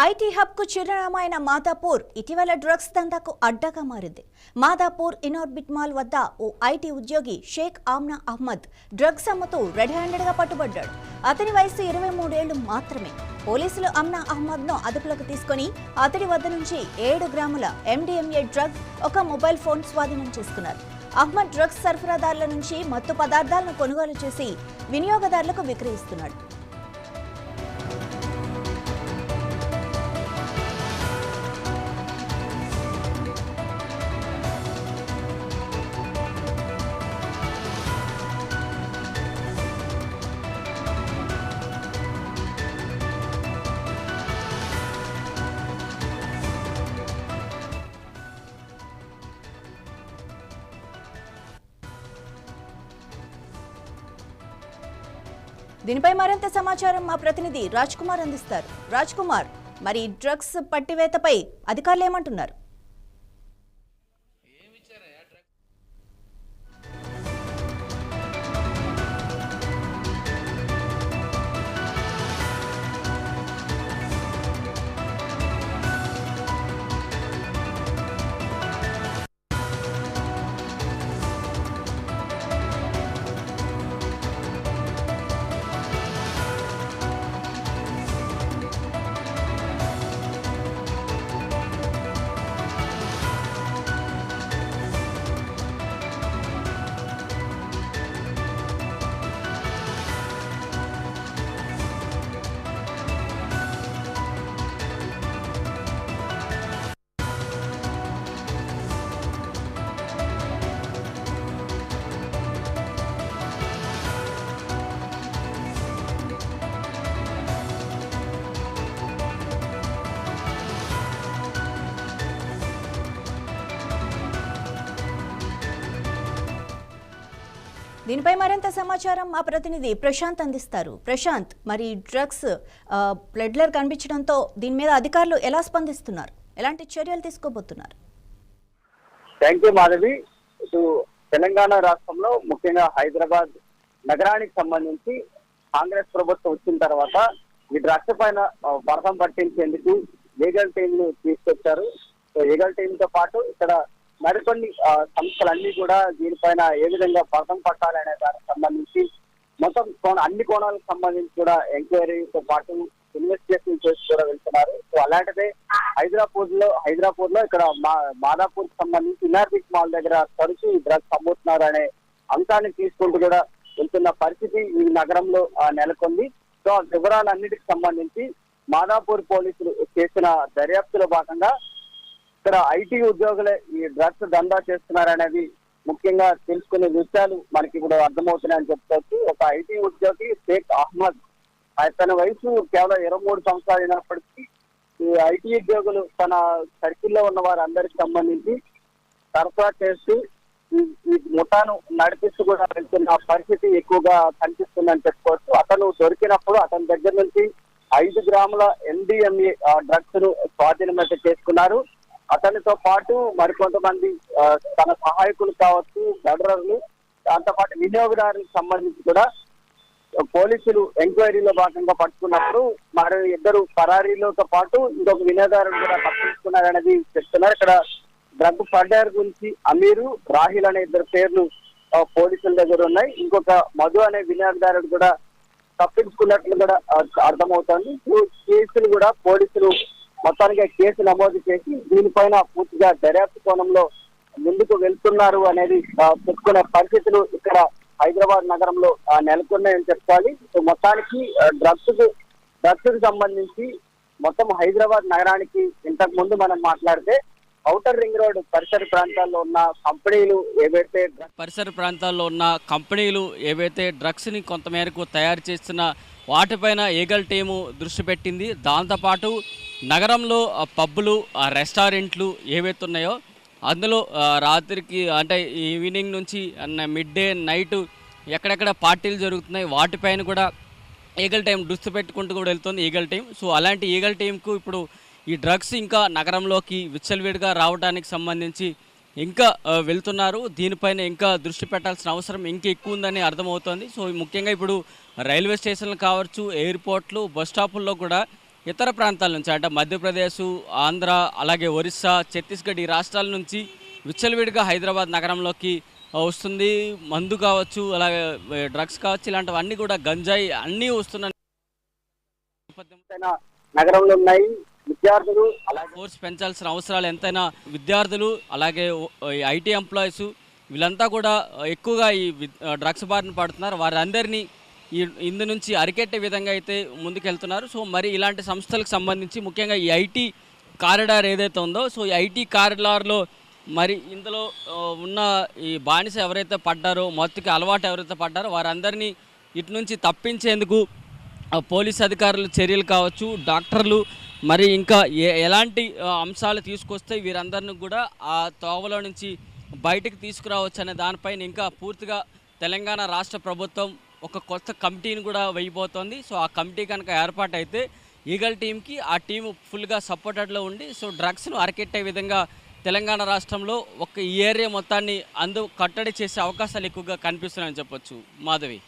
IT hub కు చిరునామైన మాదాపూర్ ఇటీవల drugs దందాకు అడ్డగా మారింది. మాదాపూర్ ఇనార్బిట్ మాల్ వద్ద ఓ ఐటీ ఉద్యోగి షేక్ ఆమ్నా అహ్మద్ డ్రగ్స్ అమ్ముతూ రెడ్ హ్యాండెడ్ గా పట్టుబడ్డాడు. అతని వయసు 23 ఏళ్లు మాత్రమే. పోలీసులు అమ్నా అహ్మద్ ను అదుపులోకి తీసుకుని అతడి వద్ద నుంచి 7 గ్రాముల MDMA డ్రగ్, ఒక మొబైల్ ఫోన్ స్వాధీనం చేసుకున్నారు. అహ్మద్ డ్రగ్స్ సరఫరాదారుల నుంచి మత్తు పదార్థాలను కొనుగోలు చేసి వినియోగదారులకు విక్రయిస్తున్నాడు. దీనిపై మరింత సమాచారం మా ప్రతినిధి రాజ్ కుమార్ అందిస్తారు. రాజ్ కుమార్, మరి డ్రగ్స్ పట్టివేతపై అధికారులు ఏమంటున్నారు? దీనిపై మరింత సమాచారం మా ప్రతినిధి ప్రశాంత్ అందిస్తారు. ప్రశాంత్, మరి డ్రగ్స్ ప్లెడ్లర్ కనిపించడంతో దీని మీద అధికారులు ఎలా స్పందిస్తున్నారు? ఎలాంటి చర్యలు తీసుకోబోతున్నారు? Thank you Madhavi. ఇటు తెలంగాణ రాష్ట్రంలో ముఖ్యంగా హైదరాబాద్ నగరానికి సంబంధించి కాంగ్రెస్ ప్రభుత్వం వచ్చిన తర్వాత ఈ డ్రగ్స్ పైన వర్షం పట్టించేందుకు లీగల్ టీంలు తీసుకొచ్చారు. సో లీగల్ టీమ్ తో పాటు ఇక్కడ మరికొన్ని సంస్థలన్నీ కూడా దీనిపైన ఏ విధంగా పథం పట్టాలనే దానికి సంబంధించి మొత్తం అన్ని కోణాలకు సంబంధించి కూడా ఎంక్వైరీతో పాటు ఇన్వెస్టిగేషన్ చేసి కూడా వెళ్తున్నారు. సో అలాంటిదే హైదరాబాద్ లో ఇక్కడ మాదాపూర్ కి సంబంధించి ఇనార్బిట్ మాల్ దగ్గర తరచు డ్రగ్స్ అమ్ముతున్నారు అనే అంశాన్ని తీసుకుంటూ కూడా వెళ్తున్న పరిస్థితి ఈ నగరంలో నెలకొంది. సో ఆ వివరాలన్నిటికి సంబంధించి మాదాపూర్ పోలీసులు చేసిన దర్యాప్తులో భాగంగా ఇక్కడ ఐటీ ఉద్యోగులే ఈ డ్రగ్స్ దందా చేస్తున్నారనేది ముఖ్యంగా తెలుసుకునే విషయాలు మనకి ఇప్పుడు అర్థమవుతున్నాయని చెప్పుకోవచ్చు. ఒక ఐటీ ఉద్యోగి షేక్ అహ్మద్, తన వయసు కేవలం 23 సంవత్సరాలు అయినప్పటికీ ఈ ఐటీ ఉద్యోగులు తన సర్కిల్లో ఉన్న వారందరికి సంబంధించి సరఫరా చేస్తూ ఈ ముఠాను నడిపిస్తూ కూడా వెళ్తున్న పరిస్థితి ఎక్కువగా కనిపిస్తుందని చెప్పుకోవచ్చు. అతను దొరికినప్పుడు అతని దగ్గర నుంచి 5 గ్రాముల MDMA డ్రగ్స్ ను స్వాధీనమైతే చేసుకున్నారు. అతనితో పాటు మరికొంతమంది తన సహాయకులు కావచ్చు, గడరర్లు, దాంతోపాటు వినియోగదారులకు సంబంధించి కూడా పోలీసులు ఎంక్వైరీలో భాగంగా పట్టుకున్నప్పుడు మరి 2 పరారీలతో పాటు ఇంకొక వినియోగదారులు కూడా తప్పించుకున్నారనేది చెప్తున్నారు. ఇక్కడ డ్రగ్ పడ్డారు గురించి అమీరు, రాహిల్ అనే 2 పేర్లు పోలీసుల దగ్గర ఉన్నాయి. ఇంకొక మధు అనే వినియోగదారుడు కూడా తప్పించుకున్నట్లు కూడా అర్థమవుతోంది. కేసులు కూడా పోలీసులు మొత్తానికి కేసు నమోదు చేసి దీనిపైన పూర్తిగా దర్యాప్తు కోణంలో ముందుకు వెళ్తున్నారు అనేది చెప్పుకునే పరిస్థితులు ఇక్కడ హైదరాబాద్ నగరంలో నెలకొన్నాయని చెప్పుకోవాలి. సో మొత్తానికి డ్రగ్స్ కు సంబంధించి మొత్తం హైదరాబాద్ నగరానికి ఇంతకు ముందు మనం మాట్లాడితే ఔటర్ రింగ్ రోడ్ పరిసర ప్రాంతాల్లో ఉన్న కంపెనీలు ఏవైతే డ్రగ్స్ ని కొంతమేరకు తయారు చేస్తున్న వాటిపైన ఈగల్ టీము దృష్టి పెట్టింది. దాంతోపాటు నగరంలో పబ్బులు, రెస్టారెంట్లు ఏవైతే ఉన్నాయో అందులో రాత్రికి అంటే ఈవినింగ్ నుంచి మిడ్ డే నైట్ ఎక్కడెక్కడ పార్టీలు జరుగుతున్నాయి వాటిపైన కూడా ఈగల్ టీం దృష్టి పెట్టుకుంటూ కూడా వెళ్తుంది ఈగల్ టీం. సో అలాంటి ఈగల్ టీంకు ఇప్పుడు ఈ డ్రగ్స్ ఇంకా నగరంలోకి విచ్చలవిడిగా రావడానికి సంబంధించి ఇంకా వెళ్తున్నారు. దీనిపైన ఇంకా దృష్టి పెట్టాల్సిన అవసరం ఇంకా ఎక్కువ ఉందని అర్థమవుతోంది. సో ముఖ్యంగా ఇప్పుడు రైల్వే స్టేషన్లు కావచ్చు, ఎయిర్పోర్ట్లు, బస్ స్టాపుల్లో కూడా ఇతర ప్రాంతాల నుంచి అంటే మధ్యప్రదేశ్, ఆంధ్ర, అలాగే ఒరిస్సా, ఛత్తీస్గఢ్ ఈ రాష్ట్రాల నుంచి విచ్చలవిడిగా హైదరాబాద్ నగరంలోకి వస్తుంది. మందు కావచ్చు, అలాగే డ్రగ్స్ కావచ్చు, ఇలాంటివన్నీ కూడా గంజాయి అన్నీ వస్తున్న నేపథ్యంలో నగరంలో ఉన్నాయి. విద్యార్థులు అలాగే ఫోర్స్ పెంచాల్సిన అవసరాలు ఎంతైనా విద్యార్థులు, అలాగే ఐటీ ఎంప్లాయీస్ వీళ్ళంతా కూడా ఎక్కువగా ఈ డ్రగ్స్ బారిన పడుతున్నారు. వారందరినీ ఇందు నుంచి అరికెట్టే విధంగా అయితే ముందుకెళ్తున్నారు. సో మరి ఇలాంటి సంస్థలకు సంబంధించి ముఖ్యంగా ఈ ఐటీ కారిడార్ ఏదైతే ఉందో, సో ఈ ఐటీ కారిడార్లో మరి ఇందులో ఉన్న ఈ బానిస ఎవరైతే పడ్డారో, మొత్తకి అలవాటు ఎవరైతే పడ్డారో వారందరినీ ఇటు నుంచి తప్పించేందుకు పోలీస్ అధికారులు చర్యలు కావచ్చు, డాక్టర్లు మరి ఇంకా ఎలాంటి అంశాలు తీసుకొస్తే వీరందరిని కూడా ఆ తోవలో నుంచి బయటకు తీసుకురావచ్చు అనే దానిపైన ఇంకా పూర్తిగా తెలంగాణ రాష్ట్ర ప్రభుత్వం ఒక కొత్త కమిటీని కూడా వేయబోతోంది. సో ఆ కమిటీ కనుక ఏర్పాటైతే ఈగల్ టీంకి ఆ టీం ఫుల్గా సపోర్టెడ్లో ఉండి సో డ్రగ్స్ను అరికెట్టే విధంగా తెలంగాణ రాష్ట్రంలో ఒక ఈ ఏరియా మొత్తాన్ని కట్టడి చేసే అవకాశాలు ఎక్కువగా కనిపిస్తున్నాయని చెప్పొచ్చు. మాధవి.